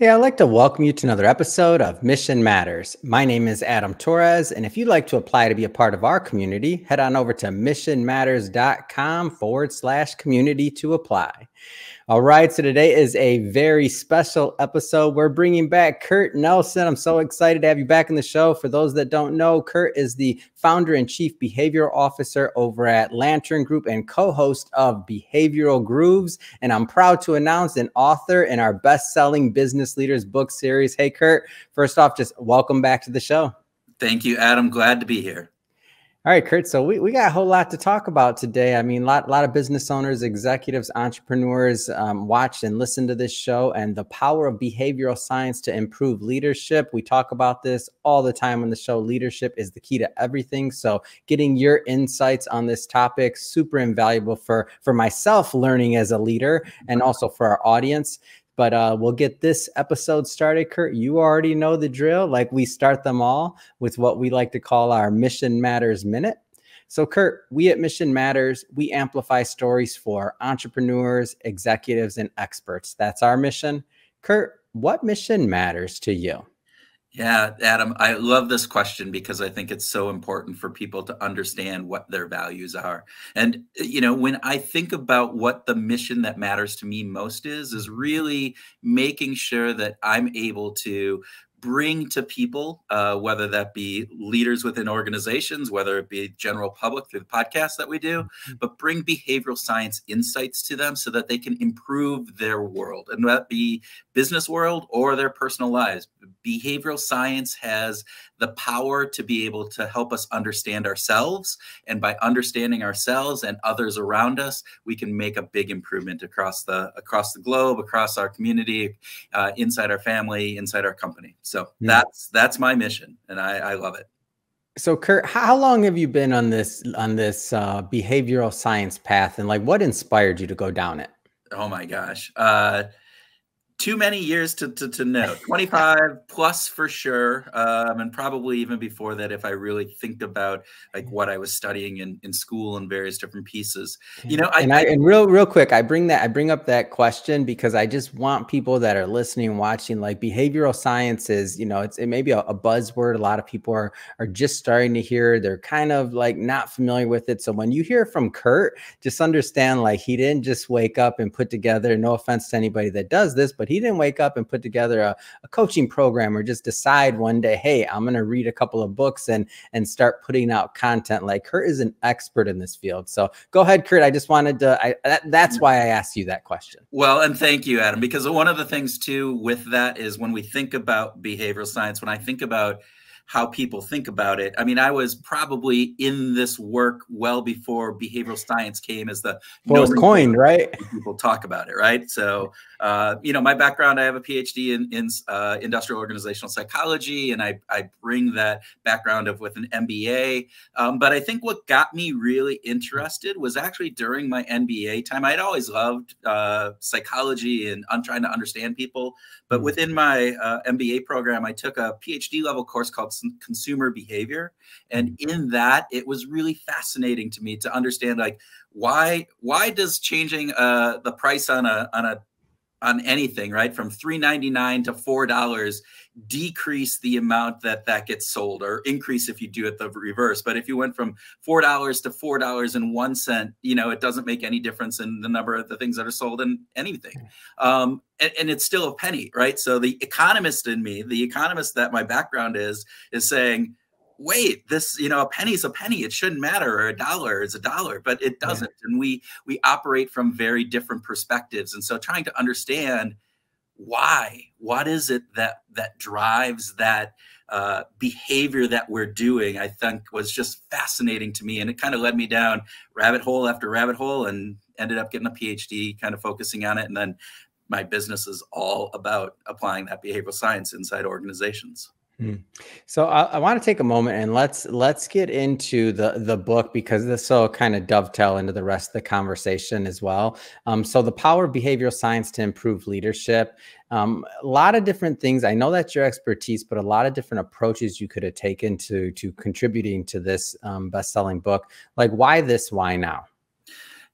Hey, I'd like to welcome you to another episode of Mission Matters. My name is Adam Torres, and if you'd like to apply to be a part of our community, head on over to missionmatters.com/community to apply. All right, so today is a very special episode. We're bringing back Kurt Nelson. I'm so excited to have you back in the show. For those that don't know, Kurt is the founder and chief behavioral officer over at Lantern Group and co-host of Behavioral Grooves. And I'm proud to announce an author in our best-selling Business Leaders book series. Hey, Kurt, first off, just welcome back to the show. Thank you, Adam. Glad to be here. All right, Kurt. So we got a whole lot to talk about today. I mean, a lot of business owners, executives, entrepreneurs watch and listen to this show, and the power of behavioral science to improve leadership. We talk about this all the time on the show. Leadership is the key to everything. So getting your insights on this topic, super invaluable for myself learning as a leader and also for our audience. But we'll get this episode started. Kurt, you already know the drill. Like, we start them all with what we like to call our Mission Matters Minute. So, Kurt, we at Mission Matters, we amplify stories for entrepreneurs, executives, and experts. That's our mission. Kurt, what mission matters to you? Yeah, Adam, I love this question because I think it's so important for people to understand what their values are. And, you know, when I think about what the mission that matters to me most is really making sure that I'm able to bring to people, whether that be leaders within organizations, whether it be general public through the podcast that we do, but bring behavioral science insights to them so that they can improve their world, and that be business world or their personal lives. Behavioral science has the power to be able to help us understand ourselves. And by understanding ourselves and others around us, we can make a big improvement across the globe, across our community, inside our family, inside our company. So that's my mission, and I love it. So, Kurt, how long have you been on this behavioral science path, and like, what inspired you to go down it? Oh my gosh. Too many years to know. 25 plus for sure, and probably even before that if I really think about like what I was studying in school and various different pieces. You know, and real quick, I bring up that question because I just want people that are listening and watching, like, behavioral science is, you know, it may be a buzzword. A lot of people are just starting to hear. They're kind of like not familiar with it. So when you hear from Kurt, just understand, like, he didn't just wake up and put together, no offense to anybody that does this, but he didn't wake up and put together a coaching program or just decide one day, hey, I'm going to read a couple of books and start putting out content. Like, Kurt is an expert in this field. So go ahead, Kurt. I just wanted to, that's why I asked you that question. Well, and thank you, Adam, because one of the things too with that is when we think about behavioral science, when I think about how people think about it. I mean, I was probably in this work well before behavioral science came as the coined, right? People talk about it, right? So, you know, my background, I have a PhD in industrial organizational psychology, and I bring that background with an MBA. But I think what got me really interested was actually during my MBA time. I'd always loved psychology and trying to understand people. But within my MBA program, I took a PhD level course called Consumer Behavior. And in that, it was really fascinating to me to understand, like, why does changing the price on anything, right, from $3.99 to $4 decrease the amount that gets sold, or increase if you do it the reverse. But if you went from $4 to $4.01, you know, it doesn't make any difference in the number of the things that are sold in anything. And it's still a penny, right? So the economist in me, the economist that my background is saying, wait, this, you know, a penny's a penny. It shouldn't matter, or a dollar is a dollar, but it doesn't. Yeah. And we operate from very different perspectives. And so trying to understand what is it that drives that behavior that we're doing, I think was just fascinating to me. And it kind of led me down rabbit hole after rabbit hole, and ended up getting a PhD, kind of focusing on it. And then my business is all about applying that behavioral science inside organizations. So I want to take a moment and let's get into the book, because this will kind of dovetail into the rest of the conversation as well. So the power of behavioral science to improve leadership. A lot of different things. I know that's your expertise, but a lot of different approaches you could have taken to contributing to this best-selling book. Like, why this? Why now?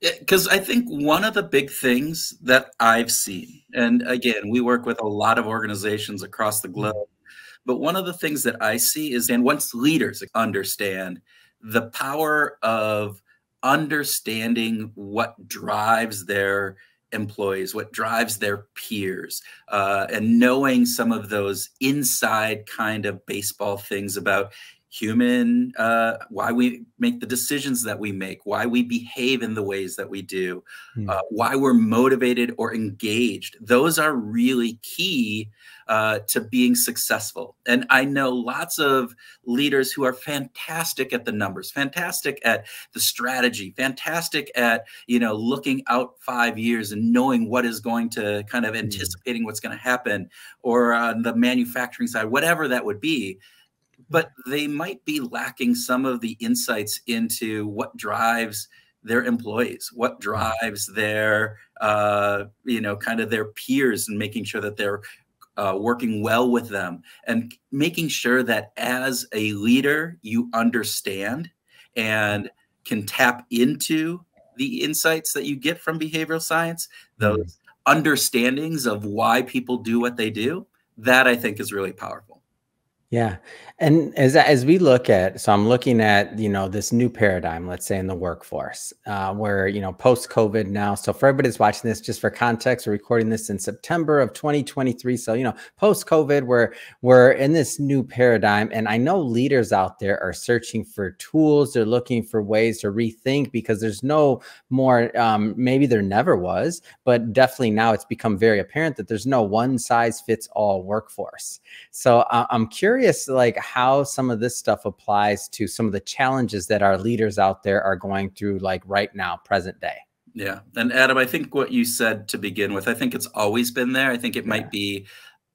Because I think one of the big things that I've seen, and again, we work with a lot of organizations across the globe, but one of the things that I see is, and once leaders understand the power of understanding what drives their employees, what drives their peers, and knowing some of those inside kind of baseball things about human, why we make the decisions that we make, why we behave in the ways that we do, why we're motivated or engaged. Those are really key to being successful. And I know lots of leaders who are fantastic at the numbers, fantastic at the strategy, fantastic at, looking out 5 years and knowing what is going to kind of anticipating what's going to happen, or on the manufacturing side, whatever that would be. But they might be lacking some of the insights into what drives their employees, what drives their, kind of their peers, and making sure that they're working well with them, and making sure that as a leader, you understand and can tap into the insights that you get from behavioral science, those understandings of why people do what they do. That I think is really powerful. Yeah. And as we look at, so I'm looking at, this new paradigm, let's say in the workforce, where, post-COVID now. So for everybody's watching this, just for context, we're recording this in September of 2023. So, post-COVID, we're in this new paradigm. And I know leaders out there are searching for tools. They're looking for ways to rethink, because there's no more, maybe there never was, but definitely now it's become very apparent that there's no one size fits all workforce. So I'm curious, like, how some of this stuff applies to some of the challenges that our leaders out there are going through, like right now, present day. Yeah. And Adam, I think what you said to begin with, I think it's always been there. I think it might be,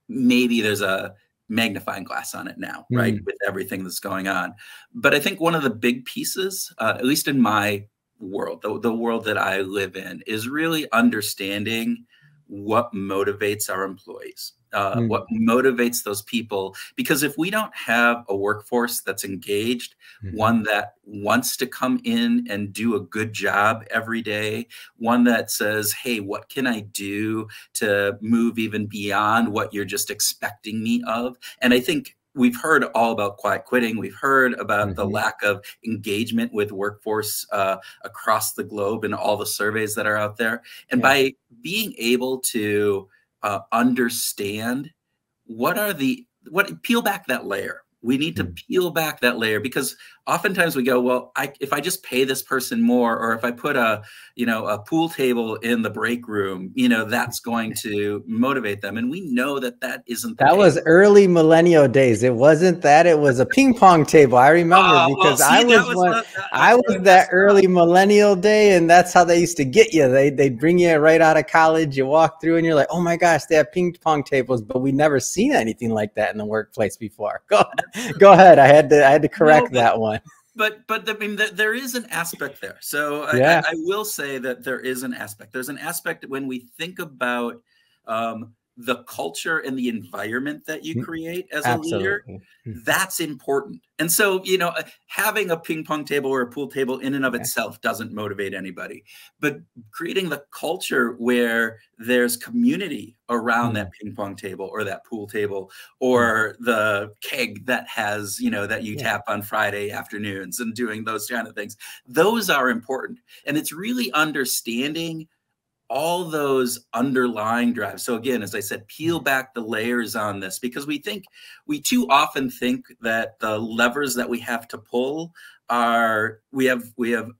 maybe there's a magnifying glass on it now, right? With everything that's going on. But I think one of the big pieces, at least in my world, the world that I live in, is really understanding what motivates our employees. What motivates those people, because if we don't have a workforce that's engaged, one that wants to come in and do a good job every day, one that says, hey, what can I do to move even beyond what you're just expecting me of? And I think we've heard all about quiet quitting. We've heard about the lack of engagement with workforce across the globe and all the surveys that are out there. And by being able to understand peel back that layer. We need to peel back that layer, because oftentimes we go, well, if I just pay this person more, or if I put a pool table in the break room, that's going to motivate them. And we know that isn't the case. Was early millennial days. It wasn't that. It was a ping pong table. I remember, because I was that early millennial day, and that's how they used to get you. They'd bring you right out of college. You walk through and you're like, oh my gosh, they have ping pong tables, but we never seen anything like that in the workplace before. Go ahead. I had to correct that one. But I mean, there is an aspect there. So I will say that there is an aspect. There's an aspect when we think about the culture and the environment that you create as a leader. That's important. And so, having a ping pong table or a pool table in and of itself doesn't motivate anybody. But creating the culture where there's community around that ping pong table or that pool table, or the keg that has, that you tap on Friday afternoons, and doing those kind of things, those are important. And it's really understanding all those underlying drives. So again, as I said, peel back the layers on this, because we too often think that the levers that we have to pull are, we have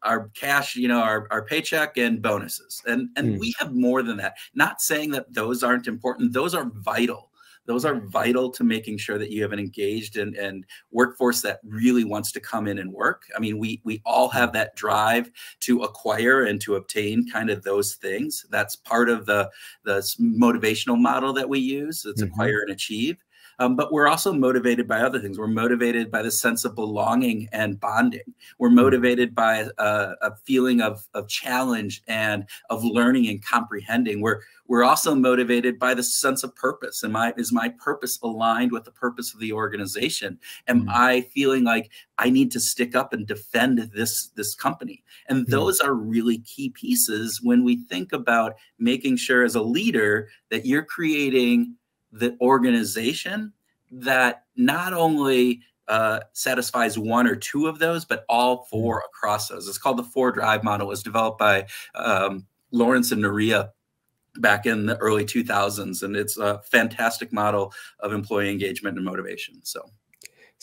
our cash, our paycheck and bonuses. And we have more than that. Not saying that those aren't important. Those are vital. Those are vital to making sure that you have an engaged and workforce that really wants to come in and work. I mean, we all have that drive to acquire and to obtain kind of those things. That's part of the motivational model that we use. It's acquire and achieve. but we're also motivated by other things. We're motivated by the sense of belonging and bonding. We're motivated by a feeling of challenge and of learning and comprehending. We're also motivated by the sense of purpose. Is my purpose aligned with the purpose of the organization? Am I feeling like I need to stick up and defend this company? And those are really key pieces when we think about making sure as a leader that you're creating the organization that not only satisfies one or two of those, but all four across those. It's called the 4 Drive model. It was developed by Lawrence and Naria back in the early 2000s. And it's a fantastic model of employee engagement and motivation.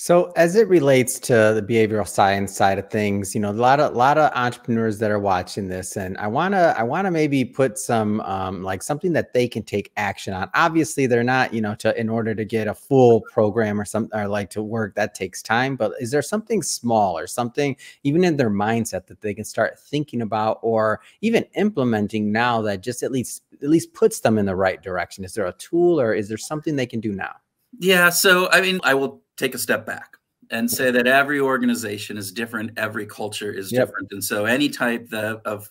So as it relates to the behavioral science side of things, a lot of entrepreneurs that are watching this, and I wanna maybe put some like something that they can take action on. Obviously, they're not, in order to get a full program or something, or like to work, that takes time. But is there something small or something even in their mindset that they can start thinking about or even implementing now that just at least puts them in the right direction? Is there a tool or is there something they can do now? Yeah. So, I mean, I will take a step back and say that every organization is different. Every culture is different. And so any type of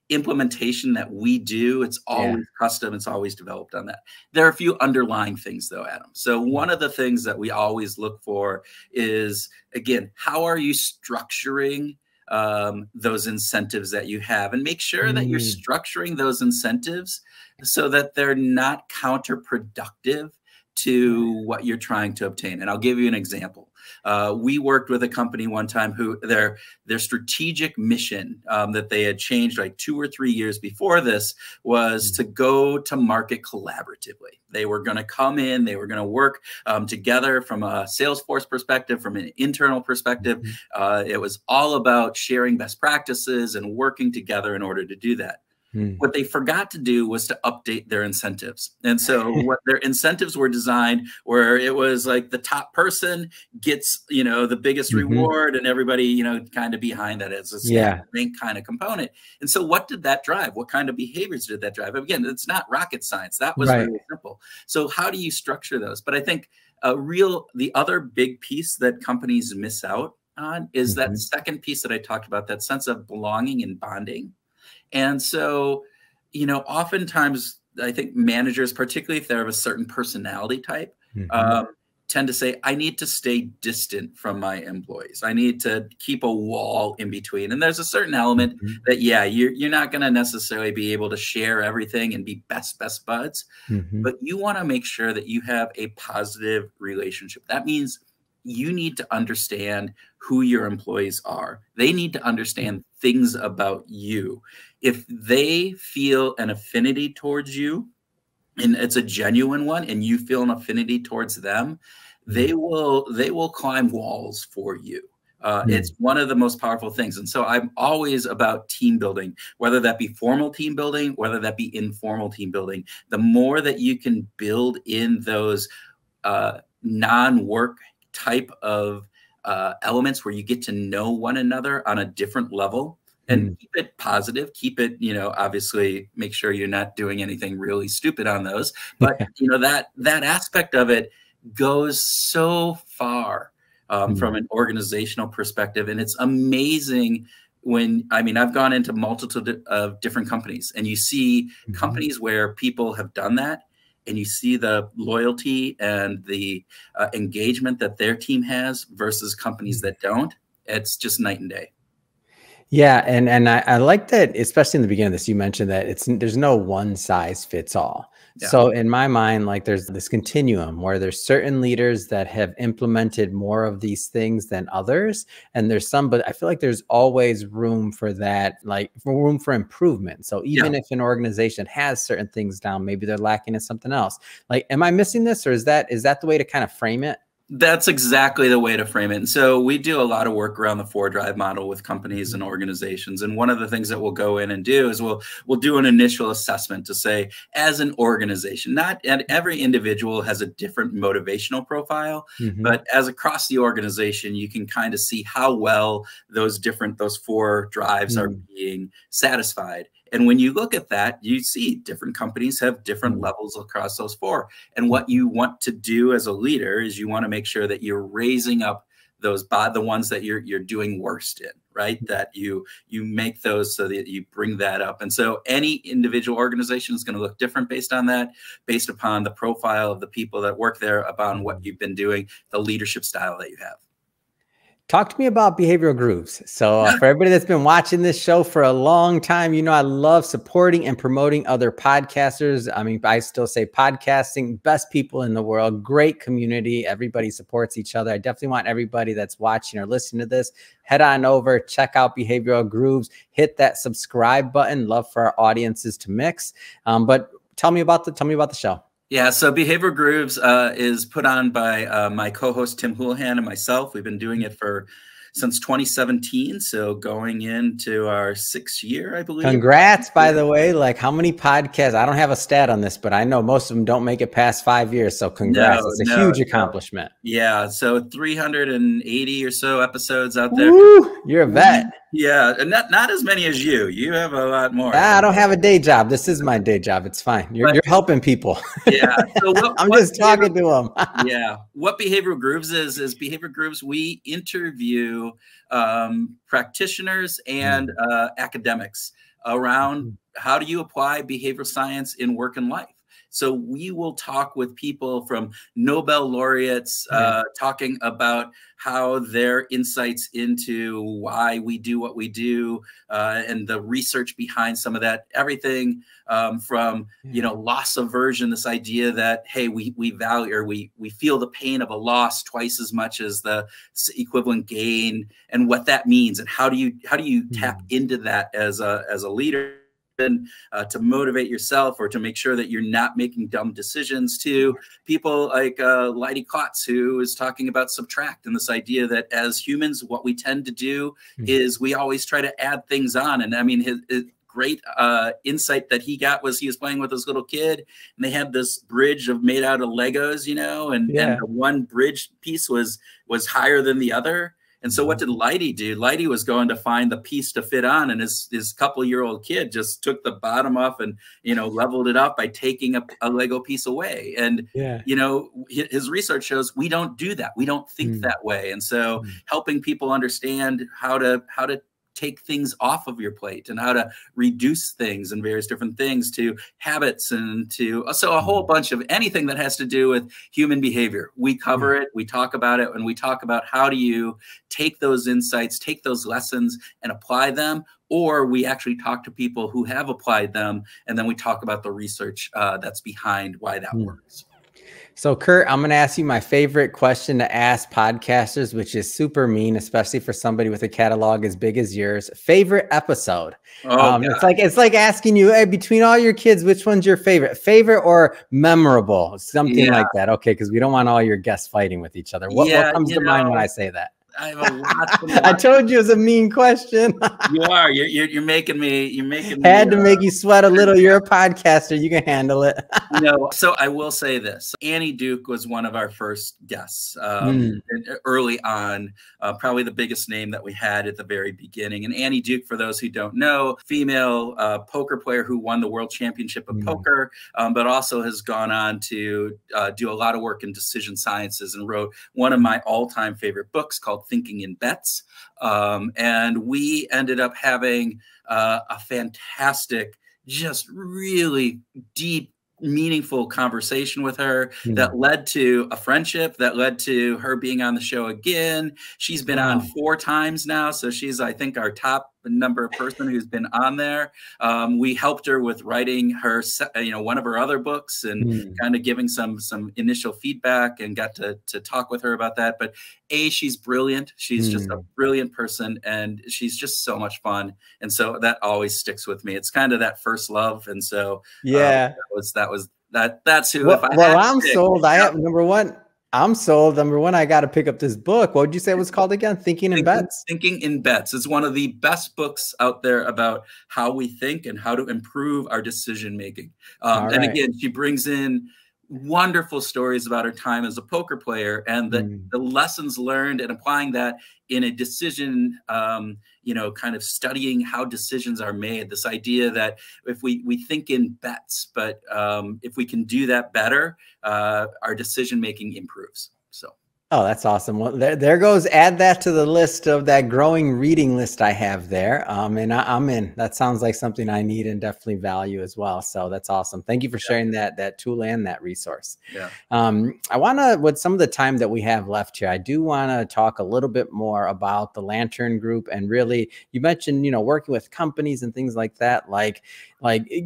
implementation that we do, it's always custom. It's always developed on that. There are a few underlying things though, Adam. So one of the things that we always look for is, again, how are you structuring those incentives that you have, and make sure that you're structuring those incentives so that they're not counterproductive to what you're trying to obtain. And I'll give you an example. We worked with a company one time who their strategic mission that they had changed like 2 or 3 years before this was to go to market collaboratively. They were going to come in, they were going to work together from a Salesforce perspective, from an internal perspective. It was all about sharing best practices and working together in order to do that. What they forgot to do was to update their incentives. And so what their incentives were designed where it was like the top person gets, the biggest reward, and everybody, kind of behind that as a rank kind of component. And so what did that drive? What kind of behaviors did that drive? Again, it's not rocket science. That was really simple. So how do you structure those? But I think the other big piece that companies miss out on is that second piece that I talked about, that sense of belonging and bonding. And so, oftentimes I think managers, particularly if they're of a certain personality type, tend to say, I need to stay distant from my employees. I need to keep a wall in between. And there's a certain element that, you're not going to necessarily be able to share everything and be best buds, but you want to make sure that you have a positive relationship. That means you need to understand who your employees are. They need to understand things about you. If they feel an affinity towards you, and it's a genuine one, and you feel an affinity towards them, they will climb walls for you. It's one of the most powerful things. And so I'm always about team building, whether that be formal team building, whether that be informal team building. The more that you can build in those non-work type of elements where you get to know one another on a different level, and keep it positive, keep it, obviously make sure you're not doing anything really stupid on those. But, that aspect of it goes so far from an organizational perspective. And it's amazing I've gone into multitude of different companies, and you see companies where people have done that, and you see the loyalty and the engagement that their team has versus companies that don't. It's just night and day. Yeah, and I like that, especially in the beginning of this, you mentioned that there's no one size fits all. Yeah. So in my mind, like there's this continuum where there's certain leaders that have implemented more of these things than others, and there's some, but I feel like there's always room for that, like room for improvement. So even if an organization has certain things down, maybe they're lacking in something else. Like, am I missing this, or is that the way to kind of frame it? That's exactly the way to frame it. And so we do a lot of work around the 4 Drive model with companies and organizations. And one of the things that we'll go in and do is we'll do an initial assessment to say, as an organization, and every individual has a different motivational profile, but as across the organization, you can kind of see how well those 4 drives are being satisfied. And when you look at that, you see different companies have different levels across those 4. And what you want to do as a leader is you want to make sure that you're raising up the ones that you're doing worst in, right? That you make those so that you bring that up. And so any individual organization is going to look different based on that, based upon the profile of the people that work there, upon what you've been doing, the leadership style that you have. Talk to me about behavioral grooves. So for everybody that's been watching this show for a long time, you know, I love supporting and promoting other podcasters. I mean, I still say podcasting, best people in the world, great community. Everybody supports each other. I definitely want everybody that's watching or listening to this, head on over, check out Behavioral Grooves, hit that subscribe button. Love for our audiences to mix. But tell me about the show. Yeah, so Behavior Grooves is put on by my co-host Tim Houlihan and myself. We've been doing it since 2017, so going into our 6th year, I believe. Congrats, by the way. Like, how many podcasts? I don't have a stat on this, but I know most of them don't make it past 5 years. So congrats. It's a huge accomplishment. Yeah, so 380 or so episodes out there. Woo, you're a vet. Yeah, and not as many as you. You have a lot more. I don't have a day job. This is my day job. It's fine. You're helping people. Yeah. So I'm just talking to them. Yeah. What Behavioral Grooves is Behavioral Grooves, we interview practitioners and academics around how do you apply behavioral science in work and life. So we will talk with people from Nobel laureates talking about how their insights into why we do what we do and the research behind some of that, everything from, you know, loss aversion, this idea that, hey, we value or we feel the pain of a loss twice as much as the equivalent gain, and what that means, and how do you tap into that as a leader, to motivate yourself or to make sure that you're not making dumb decisions, to people like Leidy Klotz, who is talking about subtract, and this idea that as humans, what we tend to do is we always try to add things on. And I mean, his great insight that he got was he was playing with his little kid, and they had this bridge made out of Legos, you know, and the one bridge piece was higher than the other. And so what did Leidy do? Leidy was going to find the piece to fit on, and his couple-year-old kid just took the bottom off and, you know, leveled it up by taking a Lego piece away. And, you know, his research shows we don't do that. We don't think that way. And so helping people understand how to take things off of your plate and how to reduce things and various different things, to habits, and to a whole bunch of anything that has to do with human behavior. We cover it, we talk about it, and we talk about how do you take those insights, take those lessons and apply them, or we actually talk to people who have applied them, and then we talk about the research that's behind why that works. So, Kurt, I'm going to ask you my favorite question to ask podcasters, which is super mean, especially for somebody with a catalog as big as yours. Favorite episode? It's like asking you, hey, between all your kids, which one's your favorite or memorable? Something like that. Okay, because we don't want all your guests fighting with each other. What comes to mind when I say that? I have a lot. I told you it was a mean question. You are. You're making me. Had to make you sweat a little. You're a podcaster. You can handle it. No. So I will say this: Annie Duke was one of our first guests early on. Probably the biggest name that we had at the very beginning. And Annie Duke, for those who don't know, female poker player who won the World Championship of Poker, but also has gone on to do a lot of work in decision sciences and wrote one of my all-time favorite books called Thinking in Bets. And we ended up having a fantastic, just really deep, meaningful conversation with her that led to a friendship, that led to her being on the show again. She's been on 4 times now. So she's, I think, our top number person who's been on there. We helped her with writing her, one of her other books, and kind of giving some initial feedback, and got to talk with her about that. But she's brilliant. She's just a brilliant person, and she's just so much fun. And so that always sticks with me. It's kind of that first love. And so that's who. I'm sold. I have number one. I'm sold. Number one, I got to pick up this book. What would you say it was called again? Thinking in Bets? Thinking in Bets. It's one of the best books out there about how we think and how to improve our decision making. And again, she brings in wonderful stories about her time as a poker player and the lessons learned, and applying that in a decision, you know, kind of studying how decisions are made. This idea that if we think in bets, but if we can do that better, our decision making improves. So. Oh, that's awesome. Well, there goes, add that to the list of that growing reading list I have there. And I'm in. That sounds like something I need and definitely value as well. So that's awesome. Thank you for sharing that tool and that resource. Yeah. I want to, with some of the time that we have left here, I do want to talk a little bit more about the Lantern Group. And really, you mentioned, you know, working with companies and things like that. Like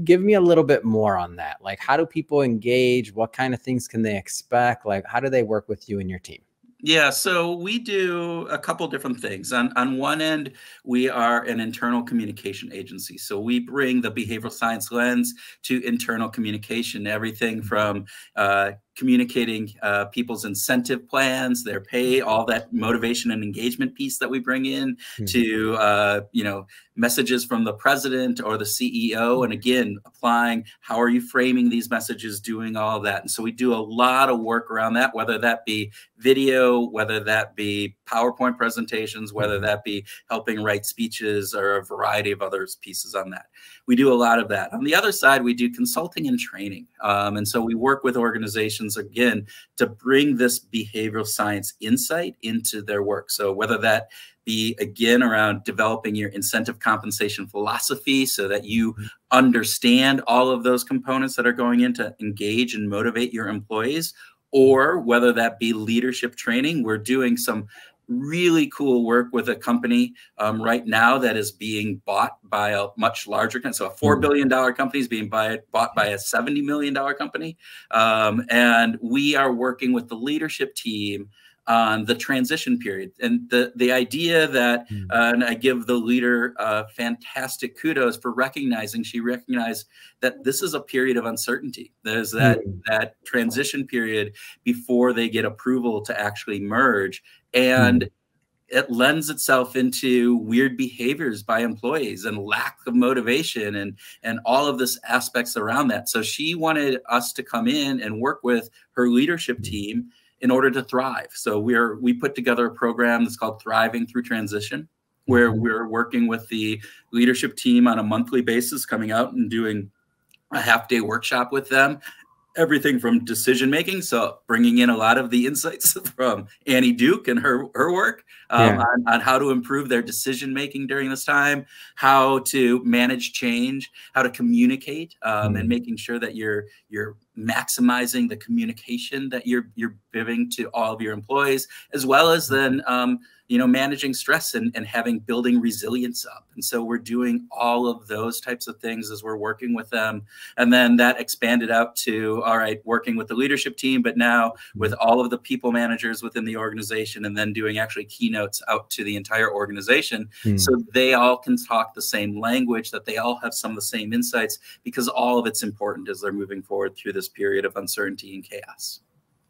give me a little bit more on that. Like, how do people engage? What kind of things can they expect? Like, how do they work with you and your team? Yeah, so we do a couple different things. On one end, we are an internal communication agency. So we bring the behavioral science lens to internal communication, everything from communicating people's incentive plans, their pay, all that motivation and engagement piece that we bring in, to you know, messages from the president or the CEO, and again, applying how are you framing these messages, doing all of that. And so we do a lot of work around that, whether that be video, whether that be PowerPoint presentations, whether that be helping write speeches, or a variety of other pieces on that. We do a lot of that. On the other side, we do consulting and training. And so we work with organizations, again, to bring this behavioral science insight into their work. So whether that be, again, around developing your incentive compensation philosophy so that you understand all of those components that are going in to engage and motivate your employees, or whether that be leadership training. We're doing some really cool work with a company right now that is being bought by a much larger company. So a $4 billion company is being bought by a $70 million company. And we are working with the leadership team on the transition period. And the idea that, and I give the leader fantastic kudos for recognizing, she recognized that this is a period of uncertainty. There's that transition period before they get approval to actually merge. And it lends itself into weird behaviors by employees and lack of motivation and all of this aspects around that. So she wanted us to come in and work with her leadership team in order to thrive. So we put together a program that's called Thriving Through Transition, where we're working with the leadership team on a monthly basis, coming out and doing a half-day workshop with them. Everything from decision making, so bringing in a lot of the insights from Annie Duke and her work on how to improve their decision making during this time, how to manage change, how to communicate, and making sure that you're maximizing the communication that you're giving to all of your employees, as well as then you know, managing stress and building resilience up. And so we're doing all of those types of things as we're working with them. And then that expanded out to, all right, working with the leadership team, but now with all of the people managers within the organization, and then doing actually keynotes out to the entire organization. So they all can talk the same language, that they all have some of the same insights, because all of it's important as they're moving forward through this period of uncertainty and chaos.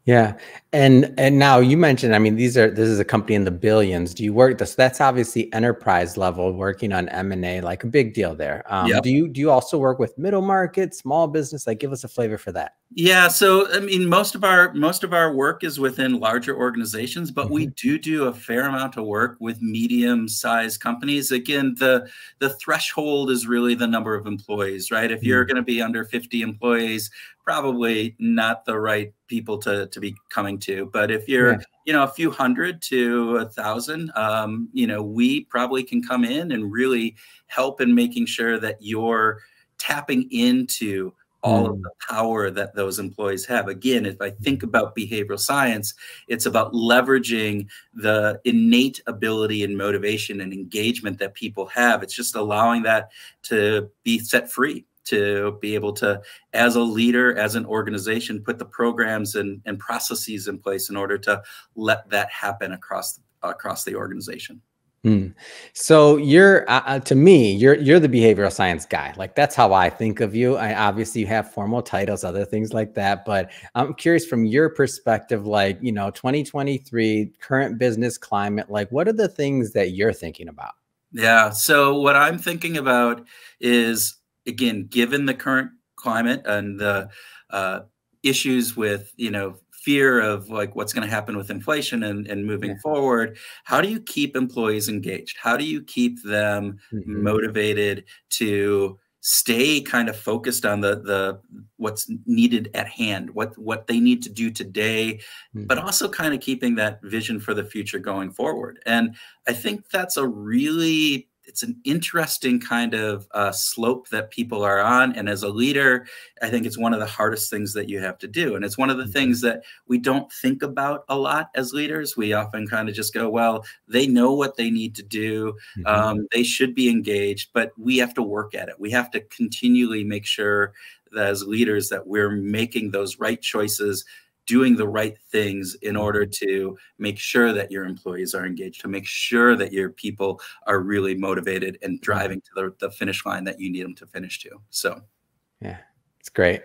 Yeah. And now you mentioned, I mean, this is a company in the billions. Do you work this? That's obviously enterprise level, working on M&A, like a big deal there. Do you also work with middle market, small business? Like, give us a flavor for that. Yeah, so I mean, most of our work is within larger organizations, but we do a fair amount of work with medium-sized companies. Again, the threshold is really the number of employees, right? If you're going to be under 50 employees, probably not the right people to be coming to. But if you're you know, a few hundred to 1,000, you know, we probably can come in and really help in making sure that you're tapping into all of the power that those employees have. Again, if I think about behavioral science, it's about leveraging the innate ability and motivation and engagement that people have. It's just allowing that to be set free, to be able to, as a leader, as an organization, put the programs and processes in place in order to let that happen across the organization. So you're, to me, you're the behavioral science guy. Like, that's how I think of you. Obviously you have formal titles, other things like that, but I'm curious from your perspective, like, you know, 2023 current business climate, like, what are the things that you're thinking about? Yeah. So what I'm thinking about is, again, given the current climate and the issues with, fear of like what's going to happen with inflation and moving forward, how do you keep employees engaged? How do you keep them motivated to stay kind of focused on the what's needed at hand, what they need to do today, but also kind of keeping that vision for the future going forward? And I think that's it's an interesting kind of slope that people are on. And as a leader, I think it's one of the hardest things that you have to do. And it's one of the things that we don't think about a lot as leaders. We often kind of just go, well, they know what they need to do. They should be engaged, but we have to work at it. We have to continually make sure that as leaders that we're making those right choices, doing the right things in order to make sure that your employees are engaged, to make sure that your people are really motivated and driving to the finish line that you need them to finish to. So, yeah, it's great.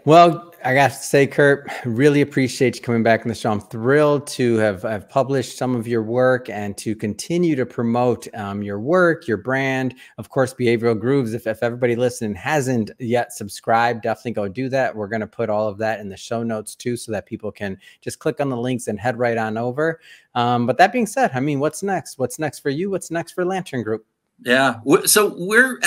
Well, I got to say, Kurt, really appreciate you coming back on the show. I'm thrilled to have published some of your work and to continue to promote your work, your brand. Of course, Behavioral Grooves. If everybody listening hasn't yet subscribed, definitely go do that. We're going to put all of that in the show notes too, so that people can just click on the links and head right on over. But that being said, I mean, what's next? What's next for you? What's next for Lantern Group? Yeah. So we're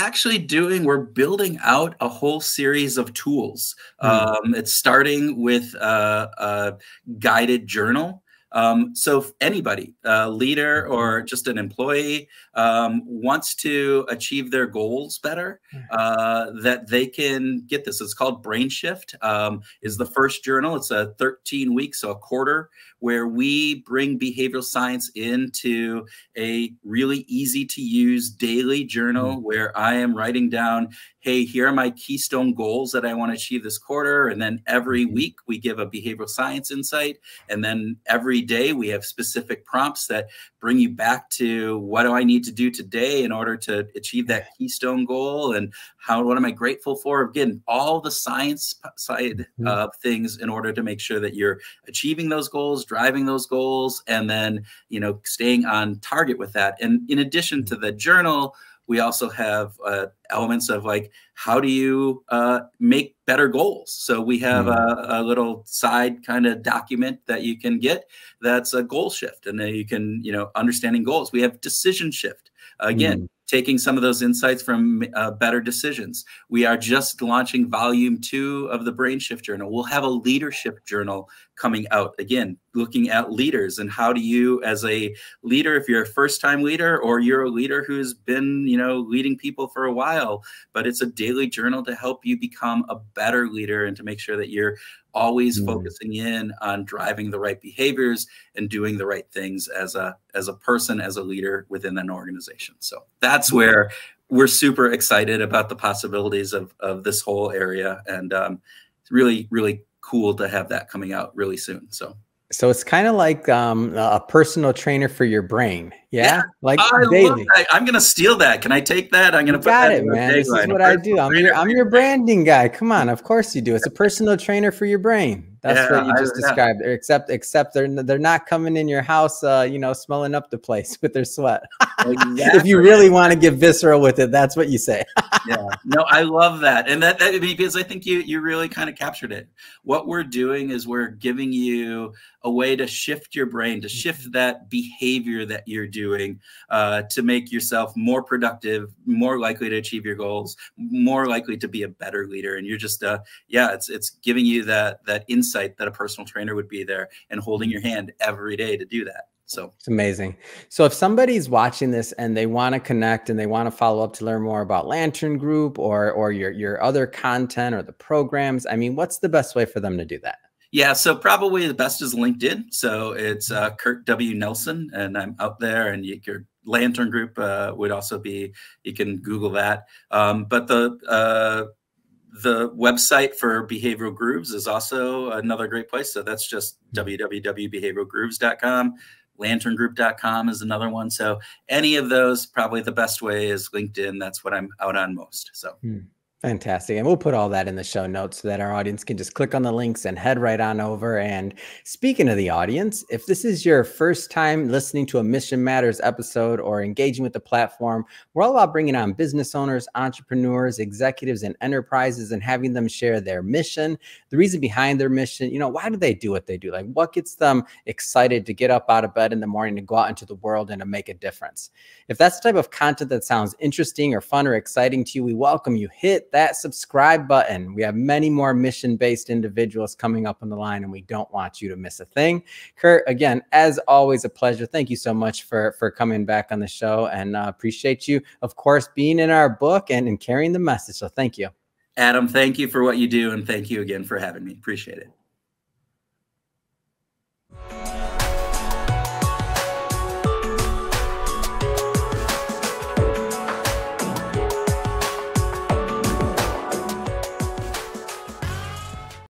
building out a whole series of tools. It's starting with a guided journal. So if anybody, a leader or just an employee, wants to achieve their goals better, that they can get this. It's called Brain Shift, is the first journal. It's a 13 weeks, so a quarter, where we bring behavioral science into a really easy to use daily journal where I am writing down, hey, here are my keystone goals that I want to achieve this quarter. And then every week we give a behavioral science insight. And then every day we have specific prompts that bring you back to what do I need to do today in order to achieve that keystone goal, and what am I grateful for? Again, all the science side of things in order to make sure that you're achieving those goals, driving those goals, and then, staying on target with that. And in addition to the journal, we also have elements of like, how do you make better goals? So we have a little side kind of document that you can get that's a goal shift. And then you can, understanding goals. We have decision shift. Again, taking some of those insights from better decisions. We are just launching volume 2 of the Brain Shift Journal. We'll have a leadership journal coming out, again, looking at leaders and how do you, as a leader, if you're a first-time leader or you're a leader who's been, leading people for a while, but it's a daily journal to help you become a better leader and to make sure that you're always focusing in on driving the right behaviors and doing the right things as a person, as a leader within an organization. So that's where we're super excited about the possibilities of this whole area. And it's really, really cool to have that coming out really soon. So it's kind of like a personal trainer for your brain. Yeah. Like daily. I'm going to steal that. Can I take that? I'm going to put that in, man. This is what I do. I'm your branding guy. Come on. Of course you do. It's a personal trainer for your brain. That's what you just described. Except they're not coming in your house, smelling up the place with their sweat. Exactly. If you really want to get visceral with it, that's what you say. Yeah, no, I love that. And that because I think you really kind of captured it. What we're doing is we're giving you a way to shift your brain, to shift that behavior that you're doing, to make yourself more productive, more likely to achieve your goals, more likely to be a better leader. And you're just, it's giving you that insight that a personal trainer would be there and holding your hand every day to do that. So it's amazing. So if somebody's watching this and they want to connect and they want to follow up to learn more about Lantern Group or your other content or the programs, I mean, what's the best way for them to do that? Yeah, so probably the best is LinkedIn. So it's Kurt W. Nelson, and I'm out there. And your Lantern Group would also be, you can Google that. But the website for Behavioral Grooves is also another great place. So that's just www.behavioralgrooves.com. lanterngroup.com is another one. So any of those, probably the best way is LinkedIn. That's what I'm out on most. So Fantastic. And we'll put all that in the show notes so that our audience can just click on the links and head right on over. And speaking of the audience, if this is your first time listening to a Mission Matters episode or engaging with the platform, we're all about bringing on business owners, entrepreneurs, executives, and enterprises and having them share their mission, the reason behind their mission. Why do they do what they do? Like, what gets them excited to get up out of bed in the morning to go out into the world and to make a difference? If that's the type of content that sounds interesting or fun or exciting to you, we welcome you. Hit that subscribe button. We have many more mission-based individuals coming up on the line, and we don't want you to miss a thing. Kurt, again, as always, a pleasure. Thank you so much for coming back on the show, and appreciate you, of course, being in our book and carrying the message. So thank you. Adam, thank you for what you do, and thank you again for having me. Appreciate it.